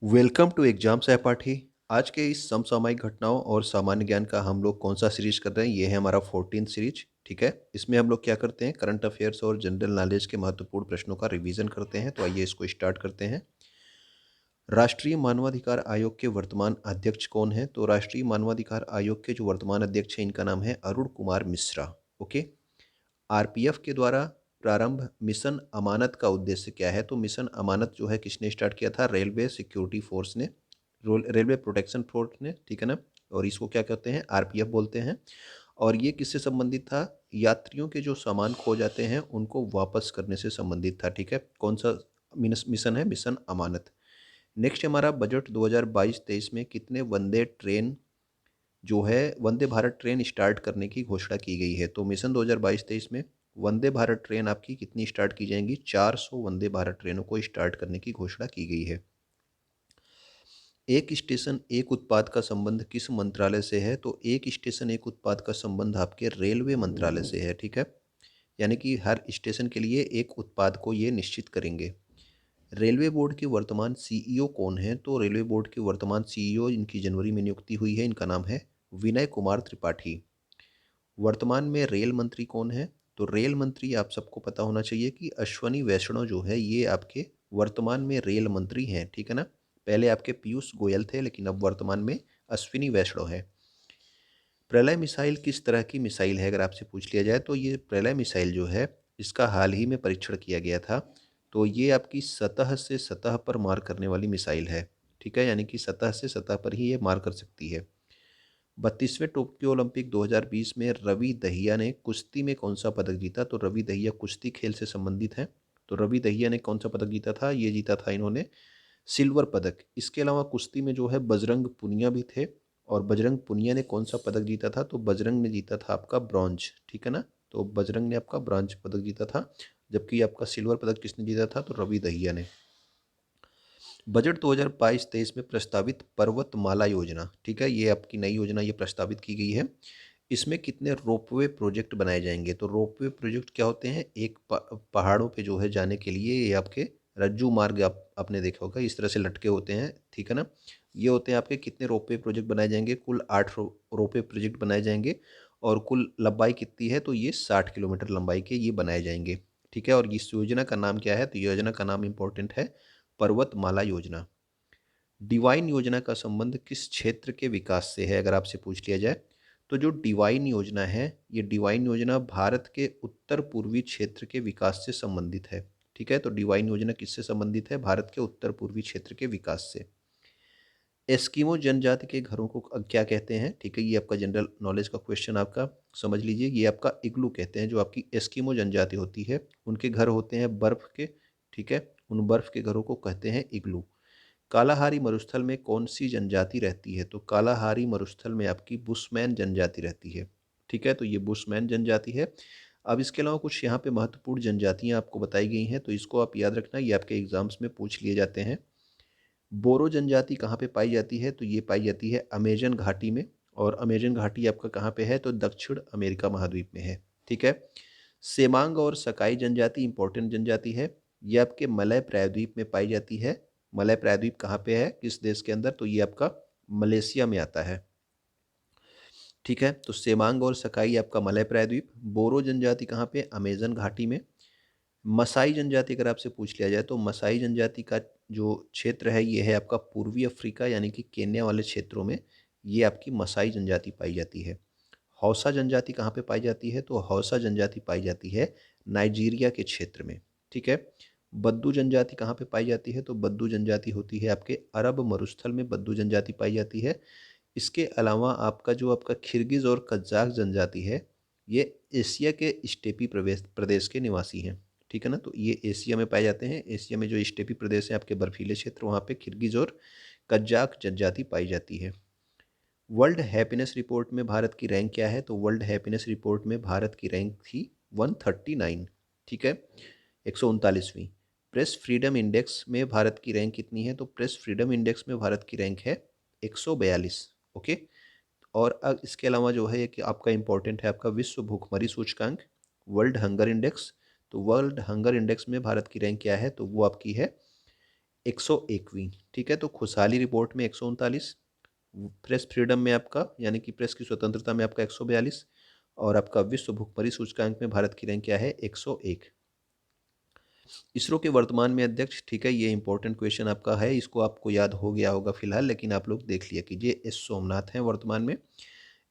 Welcome to exam सहपाठी। आज के इस समसामयिक घटनाओं और सामान्य ज्ञान का हम लोग कौन सा सीरीज कर रहे हैं, ये है हमारा 14th सीरीज। ठीक है, इसमें हम लोग क्या करते हैं, करंट अफेयर्स और जनरल नॉलेज के महत्वपूर्ण प्रश्नों का रिवीजन करते हैं। तो आइए इसको स्टार्ट करते हैं। राष्ट्रीय मानवाधिकार आयोग के वर्तमान अध्यक्ष कौन है? तो राष्ट्रीय मानवाधिकार आयोग के जो वर्तमान अध्यक्ष हैं, इनका नाम है अरुण कुमार मिश्रा। ओके। आरपीएफ के द्वारा प्रारंभ मिशन अमानत का उद्देश्य क्या है? तो मिशन अमानत जो है किसने स्टार्ट किया था? रेलवे सिक्योरिटी फोर्स ने, रेलवे प्रोटेक्शन फोर्स ने। ठीक है ना। और इसको क्या कहते हैं? आरपीएफ बोलते हैं। और ये किससे संबंधित था? यात्रियों के जो सामान खो जाते हैं उनको वापस करने से संबंधित था। ठीक है, कौन सा मिशन है? मिशन अमानत। नेक्स्ट हमारा बजट 2022-23 में कितने वंदे ट्रेन जो है वंदे भारत ट्रेन स्टार्ट करने की घोषणा की गई है? तो मिशन 2022-23 में वंदे भारत ट्रेन आपकी कितनी स्टार्ट की जाएंगी? 400 वंदे भारत ट्रेनों को स्टार्ट करने की घोषणा की गई है। एक स्टेशन एक उत्पाद का संबंध किस मंत्रालय से है? तो एक स्टेशन एक उत्पाद का संबंध आपके रेलवे मंत्रालय से है। ठीक है, यानी कि हर स्टेशन के लिए एक उत्पाद को ये निश्चित करेंगे। रेलवे बोर्ड के वर्तमान सीईओ कौन है? तो रेलवे बोर्ड के वर्तमान सीईओ, इनकी जनवरी में नियुक्ति हुई है, इनका नाम है विनय कुमार त्रिपाठी। वर्तमान में रेल मंत्री कौन है? तो रेल मंत्री आप सबको पता होना चाहिए कि अश्वनी वैष्णव जो है ये आपके वर्तमान में रेल मंत्री हैं। ठीक है ना। पहले आपके पीयूष गोयल थे, लेकिन अब वर्तमान में अश्विनी वैष्णव है। प्रलय मिसाइल किस तरह की मिसाइल है? अगर आपसे पूछ लिया जाए तो ये प्रलय मिसाइल जो है इसका हाल ही में परीक्षण किया गया था। तो ये आपकी सतह से सतह पर मार करने वाली मिसाइल है। ठीक है, यानी कि सतह से सतह पर ही ये मार कर सकती है। 32वें टोक्यो ओलंपिक 2020 में रवि दहिया ने कुश्ती में कौन सा पदक जीता? तो रवि दहिया कुश्ती खेल से संबंधित है। तो रवि दहिया ने कौन सा पदक जीता था? ये जीता था इन्होंने सिल्वर पदक। इसके अलावा कुश्ती में जो है बजरंग पुनिया भी थे, और बजरंग पुनिया ने कौन सा पदक जीता था? तो बजरंग ने जीता था आपका ब्रॉन्ज। ठीक है ना। तो बजरंग ने आपका ब्रॉन्ज पदक जीता था, जबकि आपका सिल्वर पदक किसने जीता था? तो रवि दहिया ने। बजट 2022-23 में प्रस्तावित पर्वतमाला योजना, ठीक है, ये आपकी नई योजना ये प्रस्तावित की गई है। इसमें कितने रोपवे प्रोजेक्ट बनाए जाएंगे? तो रोपवे प्रोजेक्ट क्या होते हैं? एक पहाड़ों पे जो है जाने के लिए ये आपके रज्जू मार्ग, आपने देखा होगा इस तरह से लटके होते हैं। ठीक है ना। ये होते हैं आपके। कितने रोपवे प्रोजेक्ट बनाए जाएंगे? कुल 8 रोपवे प्रोजेक्ट बनाए जाएंगे। और कुल लंबाई कितनी है? तो ये 60 किलोमीटर लंबाई के ये बनाए जाएंगे। ठीक है, और इस योजना का नाम क्या है? तो योजना का नाम इंपॉर्टेंट है, पर्वतमाला योजना। डिवाइन योजना का संबंध किस क्षेत्र के विकास से है? अगर आपसे पूछ लिया जाए तो जो डिवाइन योजना है, ये डिवाइन योजना भारत के उत्तर पूर्वी क्षेत्र के विकास से संबंधित है। ठीक है, तो डिवाइन योजना किससे संबंधित है? भारत के उत्तर पूर्वी क्षेत्र के विकास से। एस्किमो जनजाति के घरों को क्या कहते हैं? ठीक है, ये आपका जनरल नॉलेज का क्वेश्चन आपका, समझ लीजिए। ये आपका इग्लू कहते हैं। जो आपकी एस्किमो जनजाति होती है उनके घर होते हैं बर्फ के। ठीक है, उन बर्फ के घरों को कहते हैं इग्लू। कालाहारी मरुस्थल में कौन सी जनजाति रहती है? तो कालाहारी मरुस्थल में आपकी बुशमैन जनजाति रहती है। ठीक है, तो ये बुशमैन जनजाति है। अब इसके अलावा कुछ यहाँ पे महत्वपूर्ण जनजातियाँ आपको बताई गई हैं, तो इसको आप याद रखना, ये आपके एग्जाम्स में पूछ लिए जाते हैं। बोरो जनजाति कहाँ पे पाई जाती है? तो ये पाई जाती है अमेजन घाटी में। और अमेजन घाटी आपका कहाँ पे है? तो दक्षिण अमेरिका महाद्वीप में है। ठीक है। सेमांग और सकाई जनजाति इंपॉर्टेंट जनजाति है। ये आपके मलय प्रायद्वीप में पाई जाती है। मलय प्रायद्वीप कहाँ पे है, किस देश के अंदर? तो ये आपका मलेशिया में आता है। ठीक है, तो सेमांग और सकाई आपका मलय प्रायद्वीप। बोरो जनजाति कहाँ पे? अमेजन घाटी में। मसाई जनजाति अगर आपसे पूछ लिया जाए तो मसाई जनजाति का जो क्षेत्र है ये है आपका पूर्वी अफ्रीका, यानी कि केन्या वाले क्षेत्रों में ये आपकी मसाई जनजाति पाई जाती है। हौसा जनजाति कहाँ पे पाई जाती है? तो हौसा जनजाति पाई जाती है नाइजीरिया के क्षेत्र में। ठीक है। बद्दू जनजाति कहाँ पे पाई जाती है? तो बद्दू जनजाति होती है आपके अरब मरुस्थल में, बद्दू जनजाति पाई जाती है। इसके अलावा आपका जो आपका खिरगिज और कज़ाक जनजाति है, ये एशिया के स्टेपी प्रदेश प्रदेश के निवासी हैं। ठीक है ना, तो ये एशिया में पाए जाते हैं। एशिया में जो स्टेपी प्रदेश है आपके बर्फीले क्षेत्र, वहाँ पे खिरगिज और कज़ाक जनजाति पाई जाती है। वर्ल्ड हैप्पीनेस रिपोर्ट में भारत की रैंक क्या है? तो वर्ल्ड हैप्पीनेस रिपोर्ट में भारत की रैंक थी 139। ठीक है, 139वीं। प्रेस फ्रीडम इंडेक्स में भारत की रैंक कितनी है? तो प्रेस फ्रीडम इंडेक्स में भारत की रैंक है 142। ओके। और अब इसके अलावा जो है कि आपका इंपॉर्टेंट है आपका विश्व भूखमरी सूचकांक, वर्ल्ड हंगर इंडेक्स। तो वर्ल्ड हंगर इंडेक्स में भारत की रैंक क्या है? तो वो आपकी है 101वीं, ठीक है। तो खुशहाली रिपोर्ट में 139, प्रेस फ्रीडम में आपका यानी कि प्रेस की स्वतंत्रता में आपका 142 और आपका विश्व भुखमरी सूचकांक में भारत की रैंक क्या है? 101। इसरो के वर्तमान में अध्यक्ष, ठीक है, ये इंपॉर्टेंट क्वेश्चन आपका है, इसको आपको याद हो गया होगा फिलहाल, लेकिन आप लोग देख लिया कीजिए। एस सोमनाथ हैं वर्तमान में।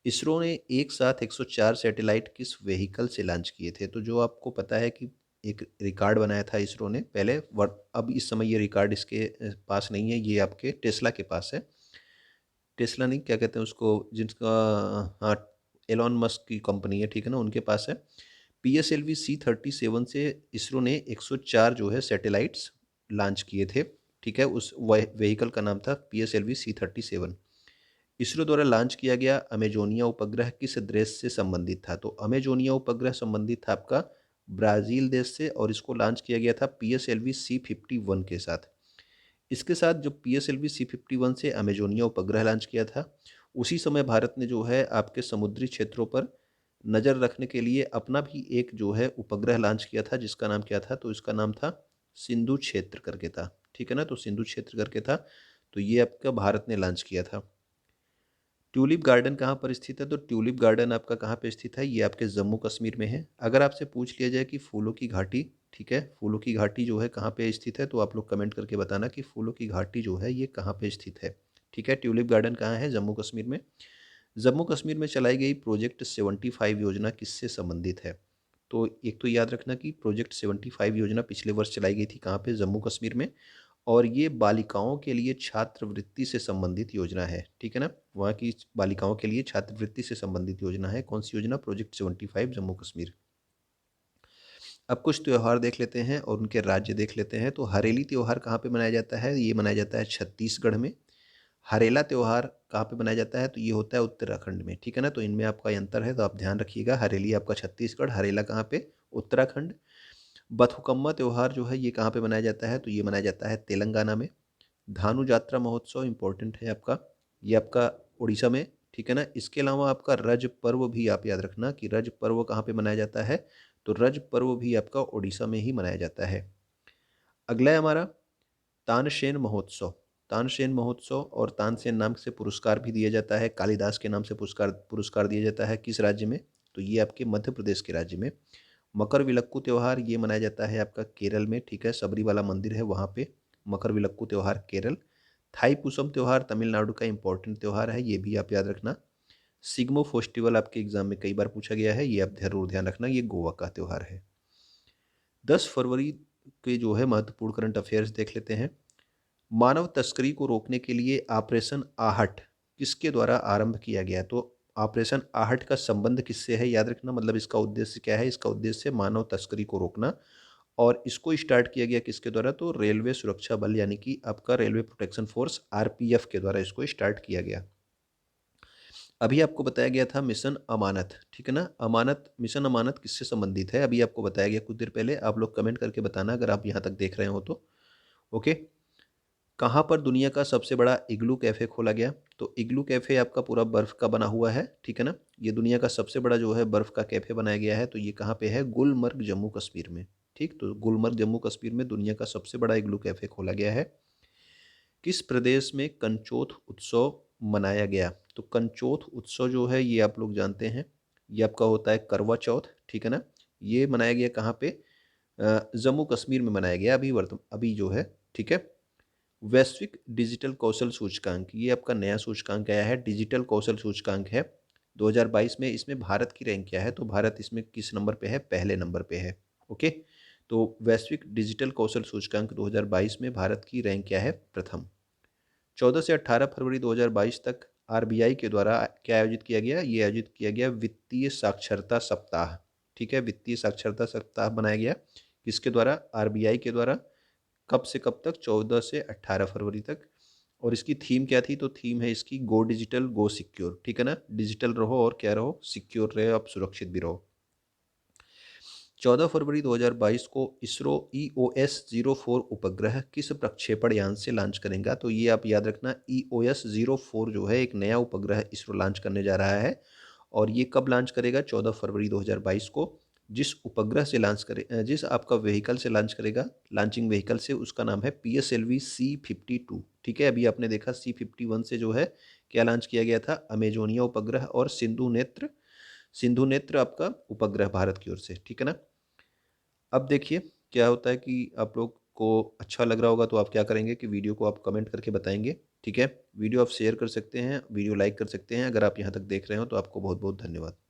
इसरो ने एक साथ 104 सैटेलाइट किस व्हीकल से लॉन्च किए थे? तो जो आपको पता है कि एक रिकॉर्ड बनाया था इसरो ने पहले, अब इस समय ये रिकॉर्ड इसके पास नहीं है, ये आपके टेस्ला के पास है। टेस्ला नहीं, क्या कहते हैं उसको, जिनका, हाँ, एलॉन मस्क की कंपनी है, ठीक है ना, उनके पास है। PSLV C-37 से इसरो ने 104 जो है सैटेलाइट्स लॉन्च किए थे, ठीक है। उस व्हीकल का नाम था PSLV C-37। इसरो द्वारा लॉन्च किया गया अमेजोनिया उपग्रह किस देश से संबंधित था? तो अमेजोनिया उपग्रह संबंधित था आपका ब्राज़ील देश से, और इसको लॉन्च किया गया था PSLV C-51 के साथ। इसके साथ जो PSLV C-51 से अमेजोनिया उपग्रह लॉन्च किया था, उसी समय भारत ने जो है आपके समुद्री क्षेत्रों पर नज़र रखने के लिए अपना भी एक जो है उपग्रह लॉन्च किया था, जिसका नाम क्या था? तो इसका नाम था सिंधु क्षेत्र करके था, ठीक है ना। तो सिंधु क्षेत्र करके था, तो ये आपका भारत ने लॉन्च किया था। ट्यूलिप गार्डन कहाँ पर स्थित है? तो ट्यूलिप गार्डन आपका कहाँ पे स्थित है? ये आपके जम्मू कश्मीर में है। अगर आपसे पूछ लिया जाए कि फूलों की घाटी, ठीक है, फूलों की घाटी जो है कहाँ पे स्थित है, तो आप लोग कमेंट करके बताना कि फूलों की घाटी जो है ये कहाँ पे स्थित है, ठीक है। ट्यूलिप गार्डन कहाँ है? जम्मू कश्मीर में। जम्मू कश्मीर में चलाई गई प्रोजेक्ट 75 योजना किससे संबंधित है? तो एक तो याद रखना कि प्रोजेक्ट 75 योजना पिछले वर्ष चलाई गई थी, कहाँ पे? जम्मू कश्मीर में। और ये बालिकाओं के लिए छात्रवृत्ति से संबंधित योजना है, ठीक है ना। वहाँ की बालिकाओं के लिए छात्रवृत्ति से संबंधित योजना है। कौन सी योजना? प्रोजेक्ट 75 जम्मू कश्मीर। अब कुछ त्यौहार देख लेते हैं और उनके राज्य देख लेते हैं। तो हरेली त्यौहार कहाँ पे मनाया जाता है? ये मनाया जाता है छत्तीसगढ़ में। हरेला त्यौहार कहाँ पे मनाया जाता है? तो ये होता है उत्तराखंड में, ठीक है ना। तो इनमें आपका अंतर है, तो आप ध्यान रखिएगा। हरेली आपका छत्तीसगढ़, हरेला कहाँ पे? उत्तराखंड। बथुकम्मा त्यौहार जो है ये कहाँ पे मनाया जाता है? तो ये मनाया जाता है तेलंगाना में। धानु यात्रा महोत्सव इंपॉर्टेंट है आपका, ये आपका उड़ीसा में, ठीक है ना। इसके अलावा आपका रज पर्व भी आप याद रखना कि रज पर्व कहाँ पे मनाया जाता है? तो रज पर्व भी आपका उड़ीसा में ही मनाया जाता है। अगला है हमारा तानसेन महोत्सव। तानसेन महोत्सव और तानसेन नाम से पुरस्कार भी दिया जाता है, कालिदास के नाम से पुरस्कार पुरस्कार दिया जाता है, किस राज्य में? तो ये आपके मध्य प्रदेश के राज्य में। मकर विलक्कू त्यौहार ये मनाया जाता है आपका केरल में, ठीक है, सबरीवाला मंदिर है वहाँ पे। मकर विलक्कू त्यौहार केरल। थाई पुसम त्यौहार तमिलनाडु का इंपॉर्टेंट त्यौहार है, ये भी आप याद रखना। सिग्मो फेस्टिवल आपके एग्जाम में कई बार पूछा गया है, ये आप जरूर ध्यान रखना, ये गोवा का त्यौहार है। 10 फरवरी के जो है महत्वपूर्ण करंट अफेयर्स देख लेते हैं। मानव तस्करी को रोकने के लिए ऑपरेशन आहट किसके द्वारा आरंभ किया गया? तो ऑपरेशन आहट का संबंध किससे है? याद रखना, मतलब इसका उद्देश्य क्या है? इसका उद्देश्य मानव तस्करी को रोकना, और इसको स्टार्ट किया गया किसके द्वारा? तो रेलवे सुरक्षा बल यानी कि आपका रेलवे प्रोटेक्शन फोर्स RPF के द्वारा इसको स्टार्ट किया गया। अभी आपको बताया गया था मिशन अमानत, ठीक है ना। अमानत, मिशन अमानत किससे संबंधित है? अभी आपको बताया गया कुछ देर पहले, आप लोग कमेंट करके बताना अगर आप यहाँ तक देख रहे हो तो। ओके। कहाँ पर दुनिया का सबसे बड़ा इग्लू कैफ़े खोला गया? तो इग्लू कैफ़े आपका पूरा बर्फ़ का बना हुआ है, ठीक है ना। ये दुनिया का सबसे बड़ा जो है बर्फ़ का कैफ़े बनाया गया है, तो ये कहाँ पे है? गुलमर्ग जम्मू कश्मीर में, ठीक। तो गुलमर्ग जम्मू कश्मीर में दुनिया का सबसे बड़ा इग्लू कैफ़े खोला गया है। किस प्रदेश में कंचोथ उत्सव मनाया गया? तो कंचोथ उत्सव जो है ये आप लोग जानते हैं, ये आपका होता है करवा चौथ, ठीक है ना। ये मनाया गया कहाँ पे? जम्मू कश्मीर में मनाया गया अभी जो है, ठीक है। वैश्विक डिजिटल कौशल सूचकांक, ये आपका नया सूचकांक आया है, डिजिटल कौशल सूचकांक है 2022 में। इसमें भारत की रैंक क्या है? तो भारत इसमें किस नंबर पे है? पहले नंबर पे है। ओके। तो वैश्विक डिजिटल कौशल सूचकांक 2022 में भारत की रैंक क्या है? प्रथम। 14 से 18 फरवरी 2022 तक RBI के द्वारा क्या आयोजित किया गया? ये आयोजित किया गया वित्तीय साक्षरता सप्ताह, ठीक है। वित्तीय साक्षरता सप्ताह बनाया गया किसके द्वारा? RBI के द्वारा। कब से कब तक? 14 से 18 फरवरी तक। और इसकी थीम क्या थी? तो थीम है इसकी गो डिजिटल गो सिक्योर, ठीक है ना। डिजिटल रहो और क्या रहो? सिक्योर रहे, आप सुरक्षित भी रहो। 14 फरवरी 2022 को इसरो EOS-04 उपग्रह किस प्रक्षेपण यान से लॉन्च करेगा? तो ये आप याद रखना, EOS-04 जो है एक नया उपग्रह इसरो लॉन्च करने जा रहा है, और ये कब लॉन्च करेगा? 14 फरवरी 2022 को। जिस उपग्रह से जिस आपका व्हीकल से लॉन्च करेगा, लॉन्चिंग व्हीकल से, उसका नाम है पीएसएलवी सी-52। ठीक है, अभी आपने देखा सी-51 से जो है क्या लॉन्च किया गया था, अमेजोनिया उपग्रह और सिंधु नेत्र आपका उपग्रह भारत की ओर से, ठीक है ना। अब देखिए क्या होता है कि आप लोग को अच्छा लग रहा होगा तो आप क्या करेंगे कि वीडियो को आप कमेंट करके बताएंगे, ठीक है। वीडियो आप शेयर कर सकते हैं, वीडियो लाइक कर सकते हैं। अगर आप यहाँ तक देख रहे हो तो आपको बहुत बहुत धन्यवाद।